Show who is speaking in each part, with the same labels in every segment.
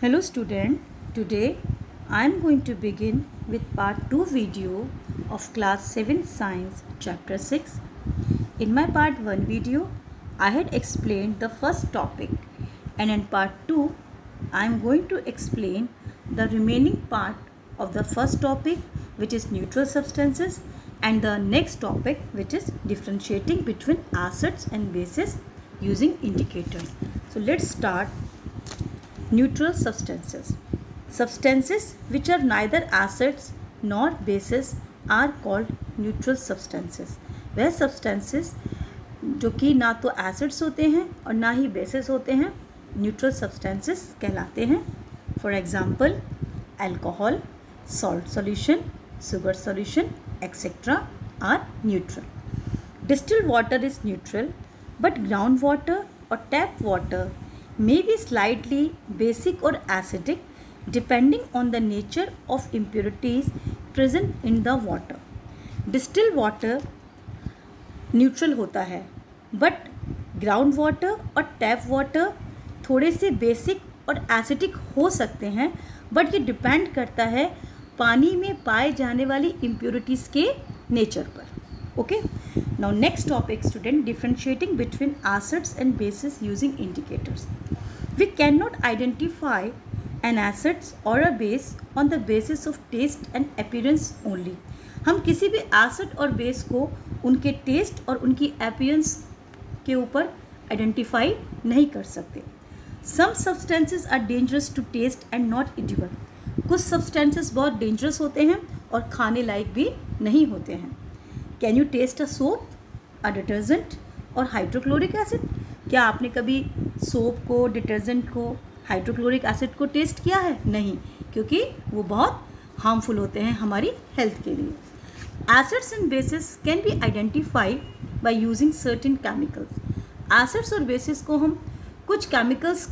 Speaker 1: Hello student, today I am going to begin with part 2 video of class 7 science chapter 6. In my part 1 video, I had explained the first topic, and in part 2 I am going to explain the remaining part of the first topic, which is neutral substances, and the next topic, which is differentiating between acids and bases using indicators. So let's start. Neutral substances. Substances which are neither acids nor bases are called neutral substances. वह substances जो कि ना तो acids होते हैं और ना ही bases होते हैं, neutral substances कहलाते हैं. For example, alcohol, salt solution, sugar solution, etc. are neutral. Distilled water is neutral, but groundwater or tap water may be slightly basic or acidic depending on the nature of impurities present in the water. Distilled water neutral होता है, but ground water और tap water थोड़े से basic और acidic हो सकते हैं, but ये depend करता है पानी में पाए जाने वाली impurities के nature पर. Okay. Now next topic, student, differentiating between acids and bases using indicators. We cannot identify an acid or a base on the basis of taste and appearance only. हम किसी भी एसिड और base को उनके test और उनकी appearance के ऊपर आइडेंटिफाई नहीं कर सकते. Some substances are dangerous to test and not edible. कुछ सब्सटेंसेस बहुत डेंजरस होते हैं और खाने लायक भी नहीं होते हैं. Can you test a soap, a detergent और हाइड्रोक्लोरिक एसिड? क्या आपने कभी सोप को, डिटर्जेंट को, हाइड्रोक्लोरिक एसिड को टेस्ट किया है? नहीं, क्योंकि वो बहुत हार्मफुल होते हैं हमारी हेल्थ के लिए. Acids and bases can be identified by using certain chemicals. Acids और बेसिस को हम कुछ केमिकल्स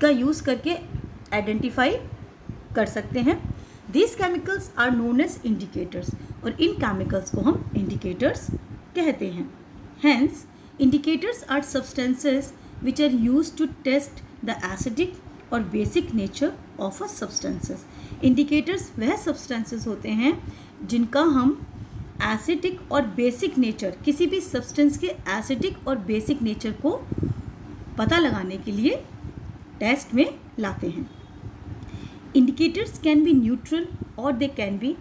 Speaker 1: का यूज़ करके आइडेंटिफाई कर सकते हैं. These chemicals are known as indicators, और इन केमिकल्स को हम इंडिकेटर्स कहते हैं. Hence indicators are substances which are used to test the acidic or basic nature of a substances. Indicators वह substances होते हैं जिनका हम acidic और basic nature, किसी भी substance के acidic और basic nature को पता लगाने के लिए test में लाते हैं. Indicators can be neutral or they can be,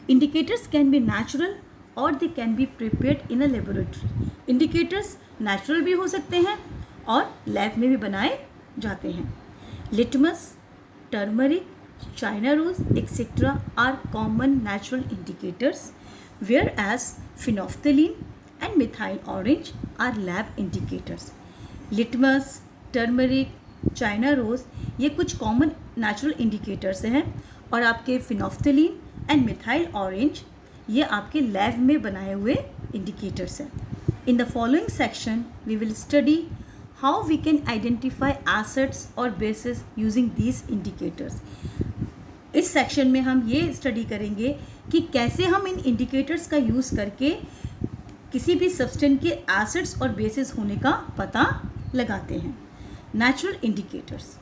Speaker 1: indicators can be natural और they can be prepared in a laboratory. Indicators natural भी हो सकते हैं और लैब में भी बनाए जाते हैं. Litmus, turmeric, China rose etcetera are common natural indicators, whereas phenolphthalein and methyl orange are lab indicators. Litmus, turmeric, China rose ये कुछ कॉमन नेचुरल इंडिकेटर्स हैं, और आपके फिनोफ्थलीन एंड मिथाइल ऑरेंज ये आपके लैब में बनाए हुए इंडिकेटर्स हैं. In the following section, we will study how we can identify acids or bases using these indicators. इस सेक्शन में हम ये स्टडी करेंगे कि कैसे हम इन इंडिकेटर्स का यूज़ करके किसी भी सब्सटेंस के एसिड्स और बेसिस होने का पता लगाते हैं. Natural indicators.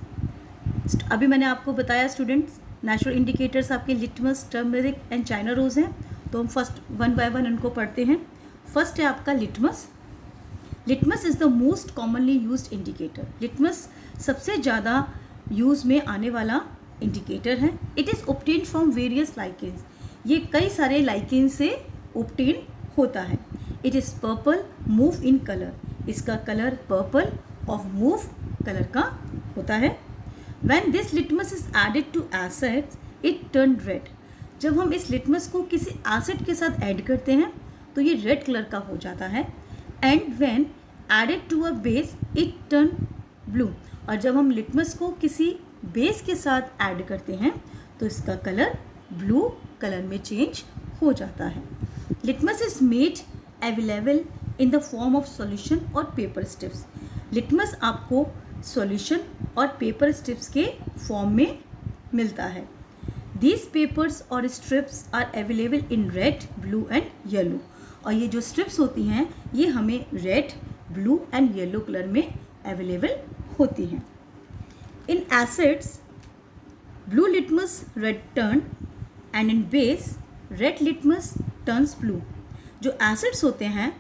Speaker 1: अभी मैंने आपको बताया स्टूडेंट्स, नेचुरल इंडिकेटर्स आपके litmus, turmeric and China rose हैं. तो हम फर्स्ट वन बाय वन उनको पढ़ते हैं. फर्स्ट है आपका litmus. Litmus is the most commonly used indicator. Litmus सबसे ज़्यादा यूज़ में आने वाला इंडिकेटर है. It is obtained from various lichens. ये कई सारे लाइकेन से ऑब्टेन होता है. It is purple mauve in colour. इसका कलर पर्पल और मूव कलर का होता है. When this litmus is added to acid it turn red. जब हम इस लिटमस को किसी एसिड के साथ ऐड करते हैं तो ये रेड कलर का हो जाता है. And when added to a base it turn blue. और जब हम लिटमस को किसी बेस के साथ ऐड करते हैं तो इसका कलर ब्लू कलर में चेंज हो जाता है. Litmus is made available in the form of solution और पेपर स्ट्रिप्स. लिटमस आपको सॉल्यूशन और पेपर स्ट्रिप्स के फॉर्म में मिलता है. These papers और strips are available in red, blue and yellow. और ये जो स्ट्रिप्स होती हैं ये हमें red, blue and yellow colour में अवेलेबल होती हैं. In acids, blue litmus red turn and in base red litmus turns blue. जो एसिड्स होते हैं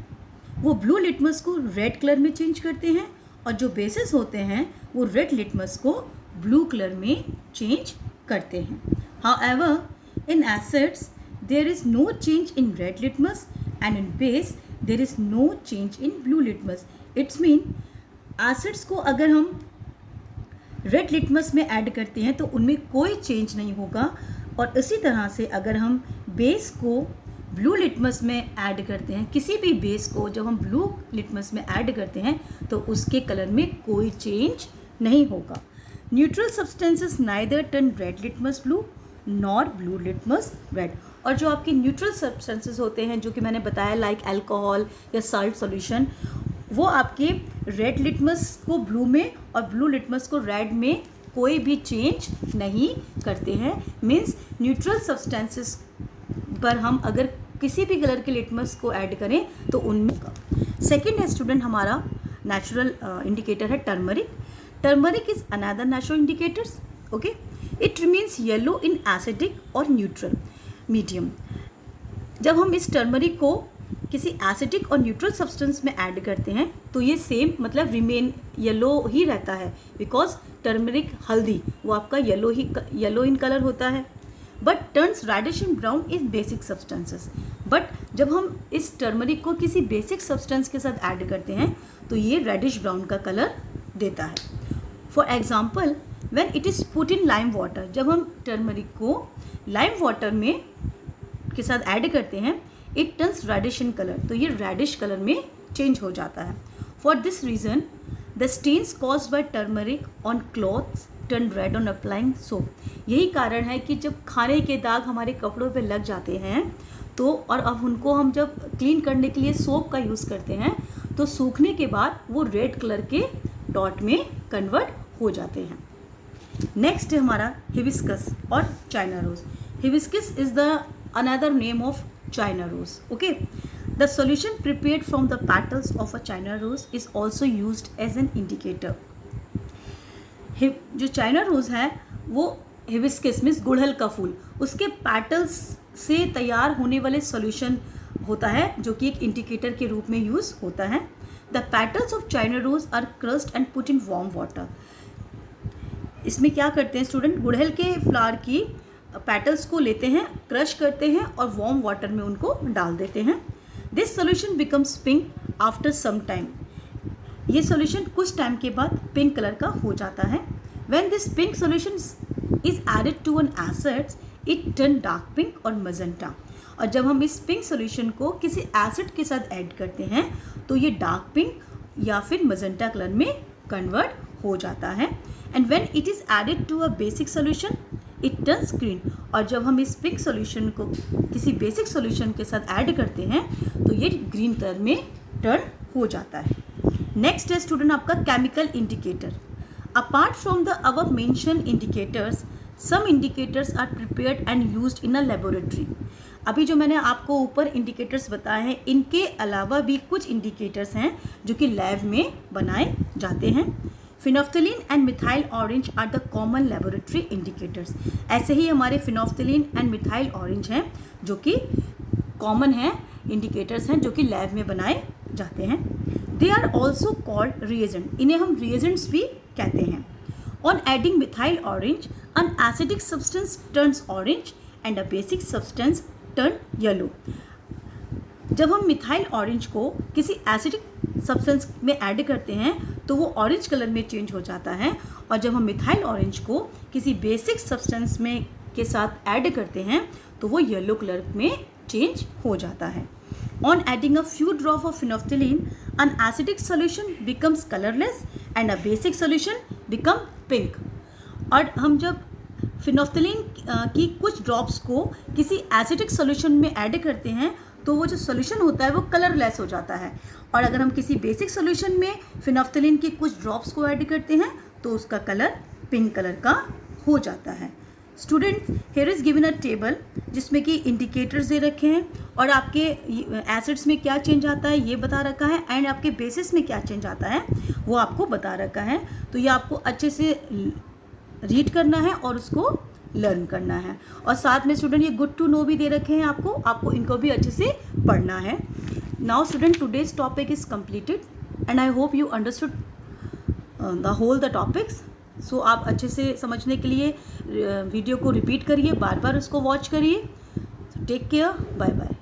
Speaker 1: वो ब्लू लिटमस को रेड कलर में चेंज करते हैं और जो बेसिस होते हैं वो रेड लिटमस को ब्लू कलर में चेंज करते हैं. However, in acids there is no change in red litmus and in base there is no change in blue litmus. It's mean acids को अगर हम रेड लिटमस में ऐड करते हैं तो उनमें कोई चेंज नहीं होगा और इसी तरह से अगर हम बेस को ब्लू लिटमस में ऐड करते हैं, किसी भी बेस को जब हम ब्लू लिटमस में ऐड करते हैं तो उसके कलर में कोई चेंज नहीं होगा. Neutral substances neither turn red litmus blue nor blue litmus red. और जो आपके न्यूट्रल सब्सटेंसेस होते हैं जो कि मैंने बताया लाइक अल्कोहल या साल्ट सॉल्यूशन, वो आपके रेड लिटमस को ब्लू में और ब्लू लिटमस को रेड में कोई भी चेंज नहीं करते हैं. मीन्स न्यूट्रल सब्सटेंसेस पर हम अगर किसी भी कलर के लिटमस को ऐड करें तो उनमें. सेकेंड है स्टूडेंट हमारा नेचुरल इंडिकेटर है turmeric. Turmeric is another natural indicators. Okay, it remains yellow in acidic और न्यूट्रल मीडियम. जब हम इस टर्मरिक को किसी एसिडिक और न्यूट्रल सब्सटेंस में ऐड करते हैं तो ये सेम मतलब रिमेन येलो ही रहता है बिकॉज टर्मरिक हल्दी वो आपका येलो इन कलर होता है. But turns reddish and brown is basic substances. But जब हम इस टर्मरिक को किसी बेसिक सब्सटेंस के साथ ऐड करते हैं तो ये रेडिश ब्राउन का कलर देता है. For example when it is put in lime water, जब हम टर्मरिक को लाइम वाटर में के साथ ऐड करते हैं it turns reddish in colour, तो ये रेडिश कलर में चेंज हो जाता है. For this reason the stains caused by turmeric on clothes turn red on applying soap. यही कारण है कि जब खाने के दाग हमारे कपड़ों पे लग जाते हैं तो और अब उनको हम जब क्लीन करने के लिए सोप का यूज़ करते हैं तो सूखने के बाद वो रेड कलर के डॉट में कन्वर्ट हो जाते हैं. नेक्स्ट है हमारा हिबिस्कस और China rose. Hibiscus is the another name of China rose. Okay, the solution prepared from the petals of a China rose is also used as an indicator. जो China rose है वो hibiscus means गुड़हल का फूल, उसके petals से तैयार होने वाले सॉल्यूशन होता है जो कि एक इंडिकेटर के रूप में यूज़ होता है. The petals of China rose are crushed and put in warm water. इसमें क्या करते हैं स्टूडेंट, गुड़हल के फ्लावर की पेटल्स को लेते हैं, क्रश करते हैं और वार्म वाटर में उनको डाल देते हैं. This solution becomes pink after some time. ये सॉल्यूशन कुछ टाइम के बाद पिंक कलर का हो जाता है. When this pink solution is added to an acid it turn dark pink और मजेंटा. और जब हम इस पिंक सॉल्यूशन को किसी एसिड के साथ ऐड करते हैं तो ये डार्क पिंक या फिर मजेंटा कलर में कन्वर्ट हो जाता है. And when it is added to a basic solution it turns green. और जब हम इस पिंक सॉल्यूशन को किसी बेसिक सॉल्यूशन के साथ ऐड करते हैं तो ये ग्रीन कलर में टर्न हो जाता है. नेक्स्ट है स्टूडेंट आपका chemical indicator. Apart from the above mention indicators some indicators are prepared and used in a laboratory. अभी जो मैंने आपको ऊपर इंडिकेटर्स बताए हैं इनके अलावा भी कुछ इंडिकेटर्स हैं जो कि लैब में बनाए जाते हैं. Phenolphthalein and methyl orange are the common laboratory indicators. ऐसे ही हमारे फिनोफ्थलीन एंड मिथाइल ऑरेंज हैं जो कि कॉमन हैं, इंडिकेटर्स हैं जो कि लैब में बनाए जाते हैं. They are also called reagent. इन्हें हम रिएजेंट्स भी कहते हैं. On adding methyl orange an acidic substance turns orange and a basic substance turn yellow. जब हम मिथाइल ऑरेंज को किसी एसिडिक सब्सटेंस में ऐड करते हैं तो वो ऑरेंज कलर में चेंज हो जाता है और जब हम मिथाइल ऑरेंज को किसी बेसिक सब्सटेंस में के साथ ऐड करते हैं तो वो येलो कलर में चेंज हो जाता है. On adding a few drop of phenolphthalein an acidic solution becomes colourless and a basic solution become pink. और हम जब फिनोफ्थलीन की कुछ ड्रॉप्स को किसी एसिडिक सॉल्यूशन में ऐड करते हैं तो वो जो सॉल्यूशन होता है वो कलरलेस हो जाता है. और अगर हम किसी बेसिक सॉल्यूशन में फिनोफ्थलीन के कुछ ड्रॉप्स को ऐड करते हैं तो उसका कलर पिंक कलर का हो जाता है. Students here is given a table जिसमें कि इंडिकेटर्स दे रखे हैं और आपके एसिड्स में क्या चेंज आता है ये बता रखा है एंड आपके बेसिस में क्या चेंज आता है वो आपको बता रखा है. तो ये आपको अच्छे से रीड करना है और उसको लर्न करना है। और साथ में स्टूडेंट ये गुड टू नो भी दे रखे हैं आपको इनको भी अच्छे से पढ़ना है। Now student today's topic is completed and I hope you understood the topics. So आप अच्छे से समझने के लिए वीडियो को रिपीट करिए, बार बार उसको वॉच करिए। Take care, bye bye.